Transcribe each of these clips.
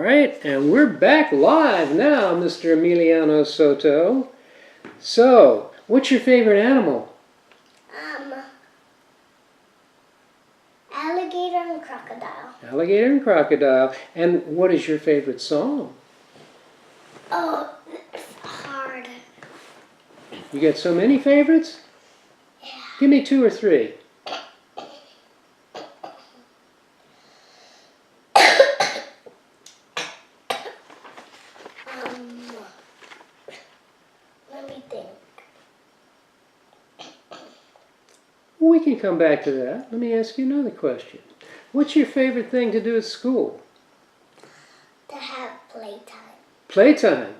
right, and we're back live now, Mr. Emiliano Soto. So, what's your favorite animal? Alligator and crocodile. Alligator and crocodile. And what is your favorite song? Oh, it's hard. You got so many favorites? Yeah. Give me 2 or 3. Let me think. We can come back to that. Let me ask you another question. What's your favorite thing to do at school? To have playtime. Playtime.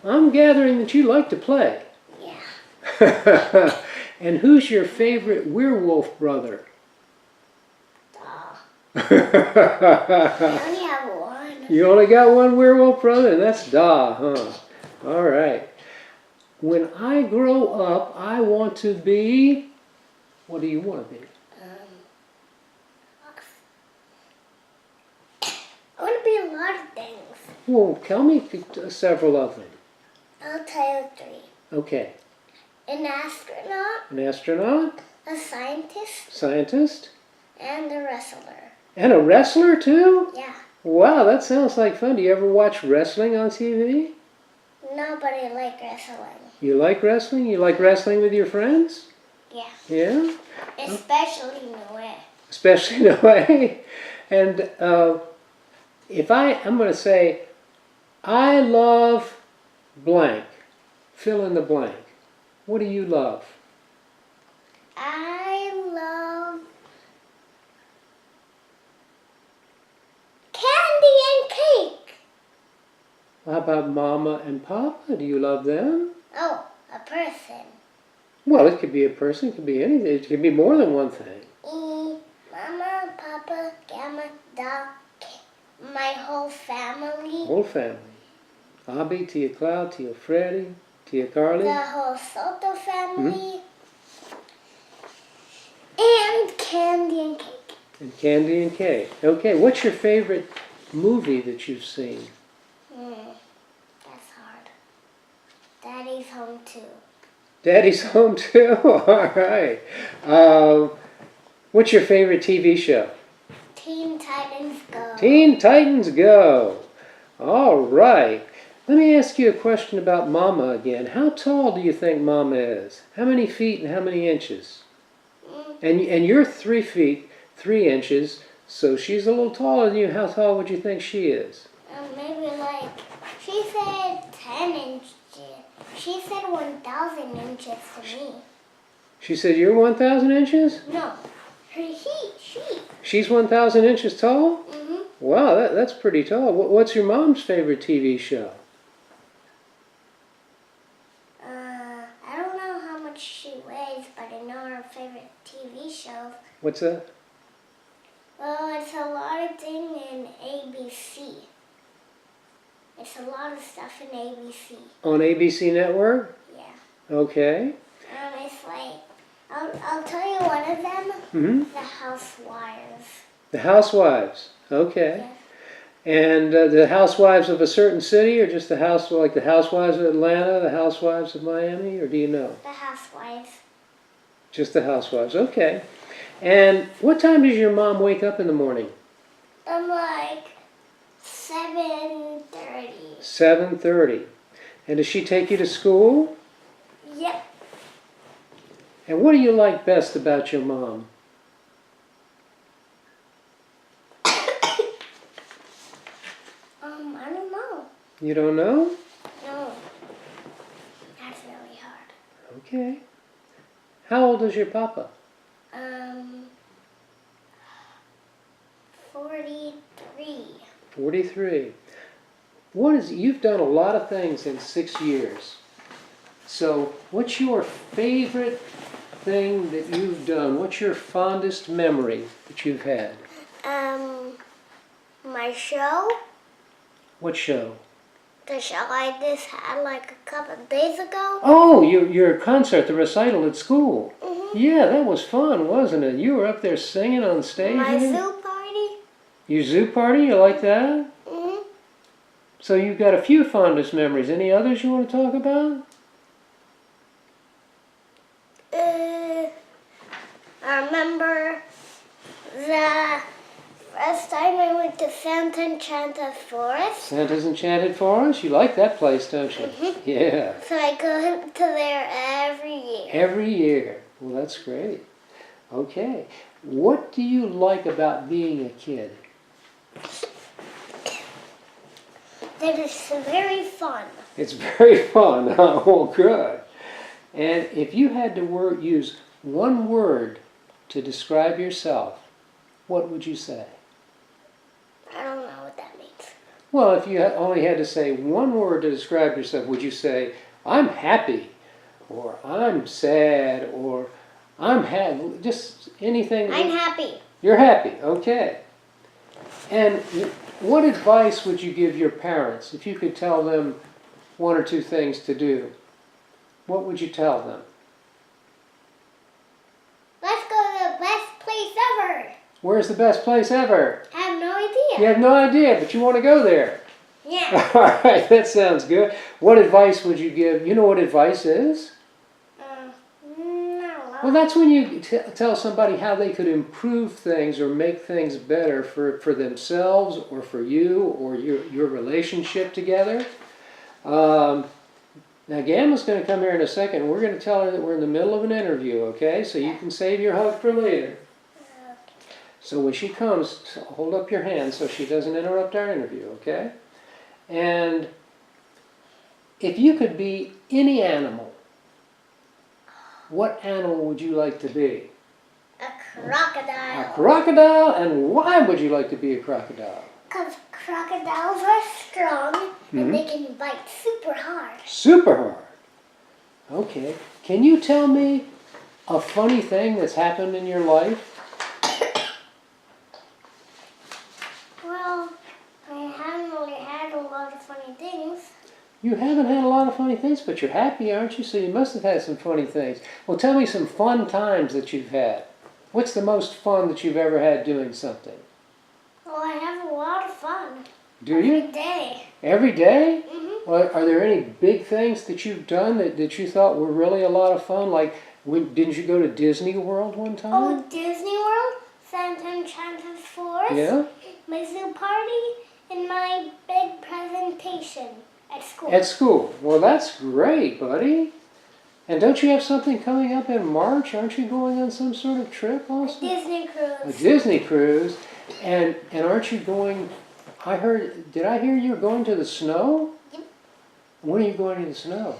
I'm gathering that you like to play. Yeah. And who's your favorite werewolf brother? I only have one. You only got one werewolf brother, and that's Da, huh? All right. When I grow up, I want to be... What do you want to be? I want to be a lot of things. Well, tell me several of them. I'll tell you 3. Okay. An astronaut, An astronaut, a scientist, scientist, and a wrestler. and a wrestler too? Yeah. Wow, that sounds like fun. Do you ever watch wrestling on TV? Nobody like wrestling. You like wrestling? You like wrestling with your friends? Yeah. Yeah? Especially Noah. Especially in a way. And I'm going to say, I love blank. Fill in the blank. What do you love? I love candy and cake. How about Mama and Papa? Do you love them? Oh, a person. Well, it could be a person, it could be anything. It could be more than one thing. Mama, Papa, Gamma, Da, my whole family. Whole family. Abby, Tia Cloud, Tia Freddy, Tia Carly. The whole Soto family. And candy and cake. And candy and cake. Okay, what's your favorite movie that you've seen? That's hard. Daddy's home too. Daddy's Home too? All right. What's your favorite TV show? Teen Titans Go. Teen Titans Go. All right. Let me ask you a question about Mama again. How tall do you think Mama is? How many feet and how many inches? And you're 3 feet, 3 inches, so she's a little taller than you. How tall would you think she is? Maybe she said 10 inches. She said 1,000 inches to me. She said you're 1,000 inches? No, she. She's 1,000 inches tall? Mm-hmm. Wow, that's pretty tall. What's your mom's favorite TV show? I don't know how much she weighs, but I know her favorite TV show. What's that? Well, it's a lot of things in ABC. It's a lot of stuff in ABC. On ABC Network? Yeah. Okay. It's I'll tell you one of them. Mm-hmm. The Housewives. The Housewives. Okay. Yeah. And the Housewives of a certain city, or just the Housewives of Atlanta, the Housewives of Miami, or do you know? The Housewives. Just the Housewives. Okay. And what time does your mom wake up in the morning? 7:30. 7:30. And does she take you to school? Yep. And what do you like best about your mom? I don't know. You don't know? No. That's really hard. Okay. How old is your papa? 43. 43. You've done a lot of things in 6 years. So, what's your favorite thing that you've done? What's your fondest memory that you've had? My show. What show? The show I just had a couple of days ago. Oh, your concert, the recital at school. Mm-hmm. Yeah, that was fun, wasn't it? You were up there singing on stage. My zoo party. Your zoo party, you like that? Mm-hmm. So you've got a few fondest memories. Any others you want to talk about? I remember the first time I went to Santa Enchanted Forest. Santa's Enchanted Forest? You like that place, don't you? Mm-hmm. Yeah. So I go to there every year. Every year. Well, that's great. Okay. What do you like about being a kid? That is very fun. It's very fun. Huh? Well, good. And if you had to use one word to describe yourself, what would you say? I don't know what that means. Well, if you only had to say one word to describe yourself, would you say, I'm happy, or I'm sad, or I'm happy, just anything? I'm happy. You're happy, okay. And what advice would you give your parents if you could tell them one or two things to do? What would you tell them? Let's go to the best place ever. Where's the best place ever? I have no idea. You have no idea, but you want to go there. Yeah. All right, that sounds good. What advice would you give? You know what advice is? No. Well, that's when you tell somebody how they could improve things or make things better for themselves or for you or your relationship together. Now, Gamma's going to come here in a second. We're going to tell her that we're in the middle of an interview, okay? So you can save your hug for later. So when she comes, hold up your hand so she doesn't interrupt our interview, okay? And if you could be any animal, what animal would you like to be? A crocodile. A crocodile? And why would you like to be a crocodile? Because crocodiles are strong and they can bite super hard. Super hard. Okay. Can you tell me a funny thing that's happened in your life? Well, I haven't really had a lot of funny things. You haven't had a lot of funny things, but you're happy, aren't you? So you must have had some funny things. Well, tell me some fun times that you've had. What's the most fun that you've ever had doing something? Well, I have a lot of fun. Do you? Every day. Every day? Mm-hmm. Well, are there any big things that you've done that you thought were really a lot of fun? Like, didn't you go to Disney World one time? Oh, Disney World, Santa Enchanted Forest, Yeah? my zoo party, and my big presentation at school. At school. Well, that's great, buddy. And don't you have something coming up in March? Aren't you going on some sort of trip also? Disney cruise. A Disney cruise. And aren't you going, did I hear you're going to the snow? Yep. When are you going to the snow?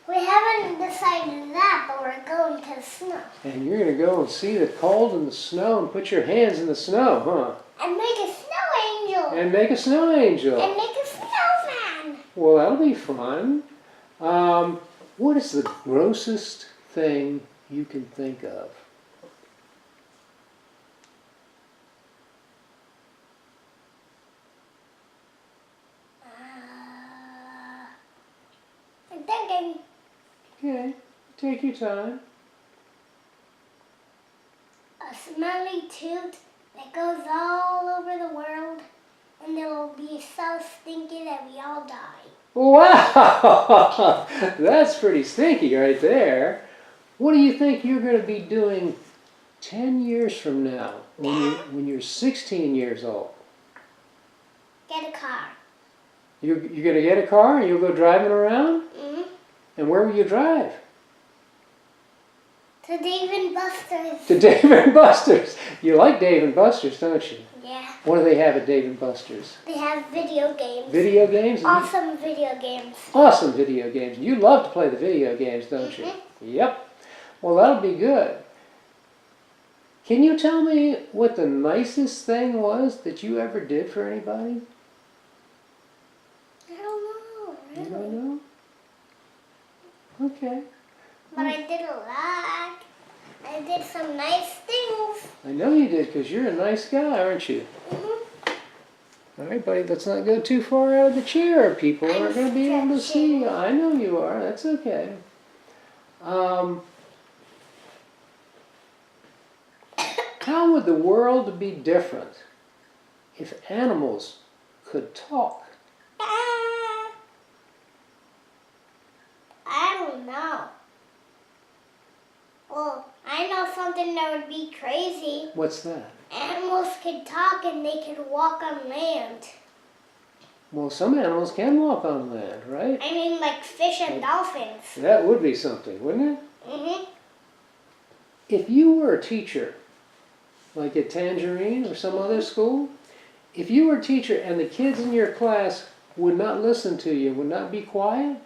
We haven't decided that, but we're going to the snow. And you're going to go and see the cold and the snow and put your hands in the snow, huh? And make a snow angel. And make a snow angel. And make a snowman. Well, that'll be fun. What is the grossest thing you can think of? I'm thinking. Okay, take your time. A smelly tooth that goes all over the world, and it'll be so stinky that we all die. Wow! That's pretty stinky right there. What do you think you're going to be doing 10 years from now when you're 16 years old? Get a car. You're going to get a car and you'll go driving around? Mm-hmm. And where will you drive? To Dave and Buster's. To Dave and Buster's. You like Dave and Buster's, don't you? Yeah. What do they have at Dave and Buster's? They have video games. Video games? Awesome video games. Awesome video games. You love to play the video games, don't you? Yep. Well, that'll be good. Can you tell me what the nicest thing was that you ever did for anybody? I don't know, really. You don't know? Okay. But I did a lot. I did some nice things. I know you did because you're a nice guy, aren't you? All right, buddy, let's not go too far out of the chair. People aren't going to be able to see you. I know you are. That's okay. How would the world be different if animals could talk? something that would be crazy. What's that? Animals could talk and they could walk on land. Well, some animals can walk on land, right? I mean, like fish and dolphins. That would be something, wouldn't it? Mm-hmm. If you were a teacher, like at Tangerine or some other school, if you were a teacher and the kids in your class would not listen to you, would not be quiet,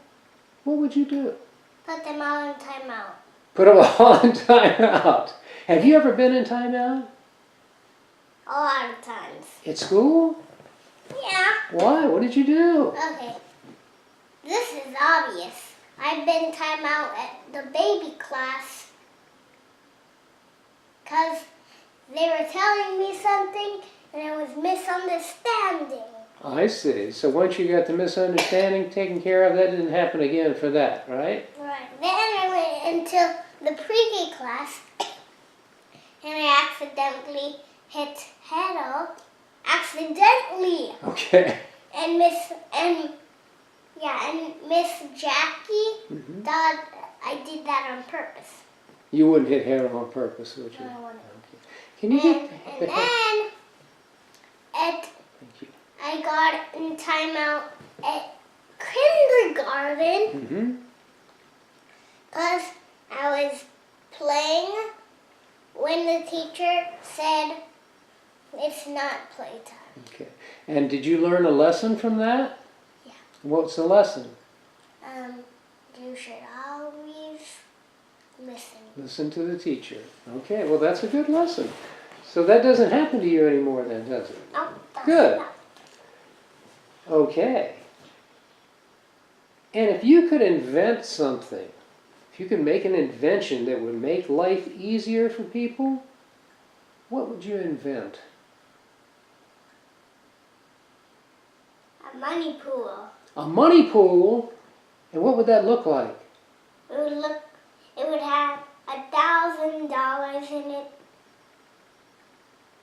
what would you do? Put them all in timeout. Put them all in timeout. Have you ever been in timeout? A lot of times. At school? Yeah. Why? What did you do? Okay. This is obvious. I've been timeout at the baby class because they were telling me something and I was misunderstanding. I see. So once you got the misunderstanding taken care of, that didn't happen again for that, right? Right. Then I went into the pre-K class and I accidentally hit Heddle. Accidentally. Okay. And Miss Jackie thought I did that on purpose. You wouldn't hit hair on purpose, would you? No, I wouldn't. Okay. Can you And get... then Thank you. I got in timeout at kindergarten Mm-hmm. because I was playing when the teacher said it's not playtime. Okay. And did you learn a lesson from that? Yeah. What's the lesson? You should always listen. Listen to the teacher. Okay, well that's a good lesson. So that doesn't happen to you anymore then, does it? No, that's Good. not. Okay. And if you could invent something, if you could make an invention that would make life easier for people, what would you invent? A money pool. A money pool? And what would that look like? It would have $1,000 in it.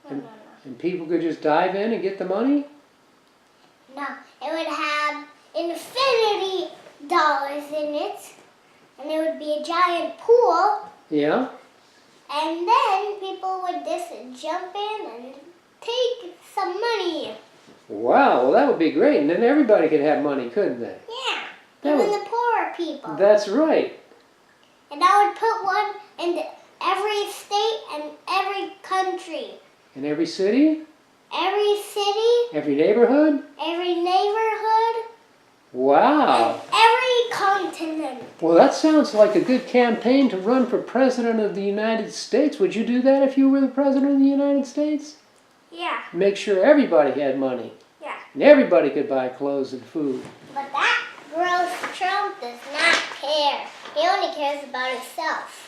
No. And people could just dive in and get the money? No, it would have infinity dollars in it, and it would be a giant pool, Yeah? and then people would just jump in and take some money. Wow, well that would be great. And then everybody could have money, couldn't they? Yeah, That even would- the poorer people. That's right. And I would put one in every state and every country. In every city? Every city, Every neighborhood? every neighborhood, Wow. every continent. Well, that sounds like a good campaign to run for President of the United States. Would you do that if you were the President of the United States? Yeah, Make sure everybody had money. yeah. And everybody could buy clothes and food. But that gross Trump does not care. He only cares about himself.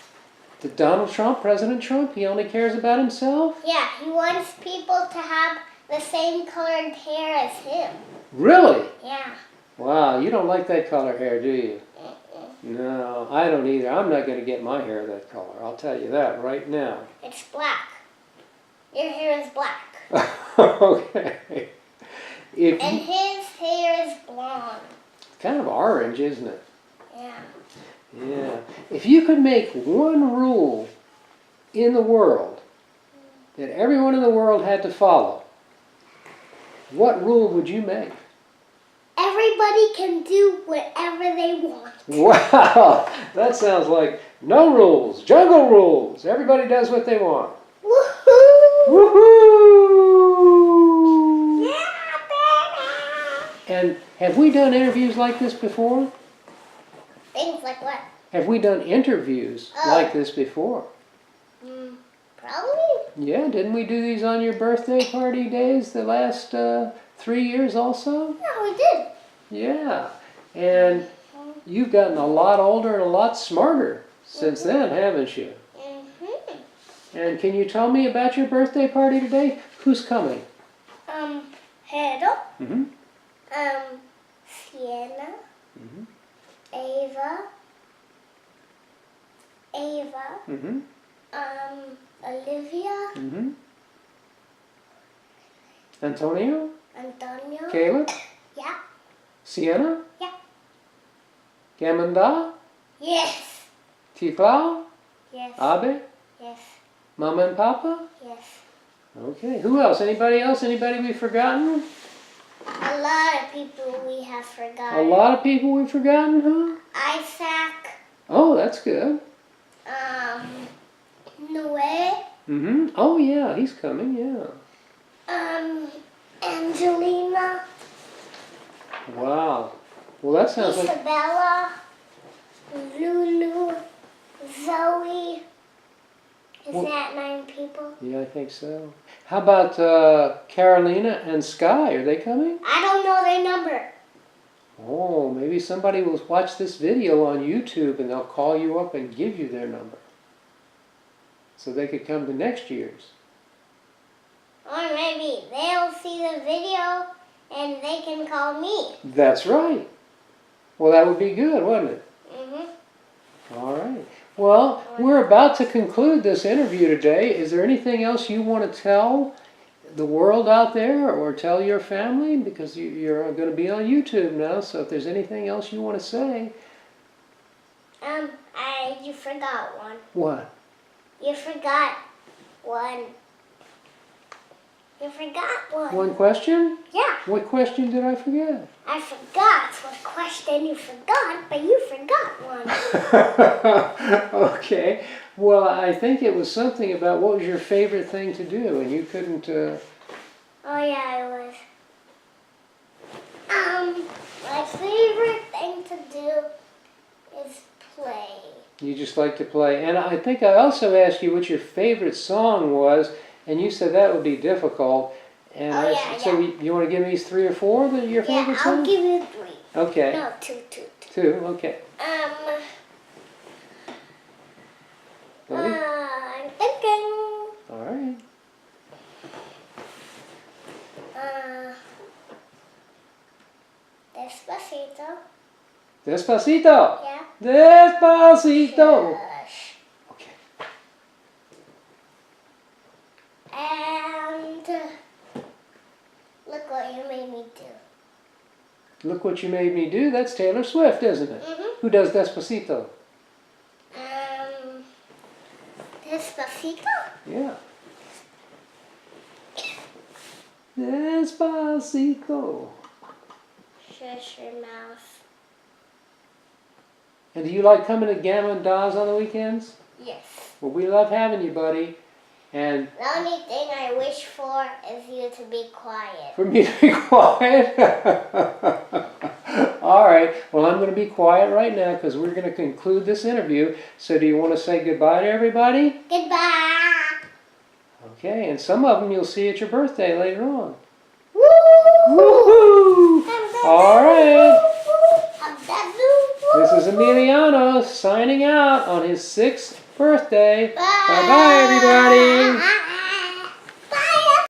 The Donald Trump, President Trump, he only cares about himself? Yeah, he wants people to have the same colored hair as him. Really? Yeah. Wow, you don't like that color hair, do you? No, I don't either. I'm not going to get my hair that color. I'll tell you that right now. It's black. Your hair is black. Okay. If And you, his hair is blonde. kind of orange, isn't it? Yeah. Yeah. If you could make one rule in the world that everyone in the world had to follow, what rule would you make? Everybody can do whatever they want. Wow, that sounds like no rules, jungle rules. Everybody does what they want. Woohoo! Woohoo! Yeah, baby! And have we done interviews like this before? Things like what? Have we done interviews like this before? Probably. Yeah, didn't we do these on your birthday party days the last 3 years also? Yeah, we did. Yeah, and you've gotten a lot older and a lot smarter since then, haven't you? Mm-hmm. And can you tell me about your birthday party today? Who's coming? Heddle. Mm-hmm. Sienna. Mm-hmm. Ava. Mm-hmm. Olivia. Mm-hmm. Antonio? Antonio. Caleb? Yeah. Sienna? Yeah. Gamanda? Yes. Tikla? Yes. Abe? Yes. Mama and Papa? Yes. Okay. Who else? Anybody else? Anybody we've forgotten? A lot of people we have forgotten. A lot of people we've forgotten, huh? Isaac. Oh, that's good. Noé. Mm-hmm. Oh, yeah, he's coming, yeah. Angelina. Wow. Well, that sounds like... Isabella. Lulu. Zoe. Is that 9 people? Yeah, I think so. How about Carolina and Sky? Are they coming? I don't know their number. Oh, maybe somebody will watch this video on YouTube and they'll call you up and give you their number. So they could come to next year's. Or maybe they'll see the video and they can call me. That's right. Well, that would be good, wouldn't it? Mm-hmm. All right. Well, we're about to conclude this interview today. Is there anything else you want to tell the world out there or tell your family? Because you're going to be on YouTube now, so if there's anything else you want to say. You forgot one. What? You forgot one. You forgot one. One question? Yeah. What question did I forget? I forgot what question you forgot, but you forgot one. Okay. Well, I think it was something about what was your favorite thing to do, and you couldn't... Oh, yeah, it was. My favorite thing to do is play. You just like to play. And I think I also asked you what your favorite song was, and you said that would be difficult. And so you want to give me 3 or 4 that are your favorite songs? Yeah, I'll give you 3. Okay. No, 2. 2, okay. Ready? I'm thinking. All right. Despacito. Despacito. Yeah. Despacito. Shush. Okay. And look what you made me do. Look what you made me do. That's Taylor Swift, isn't it? Mm-hmm. Who does Despacito? Despacito? Yeah. Despacito. Shush your mouth. And do you like coming to Gamma and Dawes on the weekends? Yes. Well, we love having you, buddy. And The only thing I wish for is you to be quiet. for me to be quiet? All right. Well, I'm going to be quiet right now because we're going to conclude this interview. So do you want to say goodbye to everybody? Goodbye. Okay. And some of them you'll see at your birthday later on. Woo! Woohoo! All right. This is This Emiliano signing out on his 6th birthday. Bye. Bye-bye, everybody.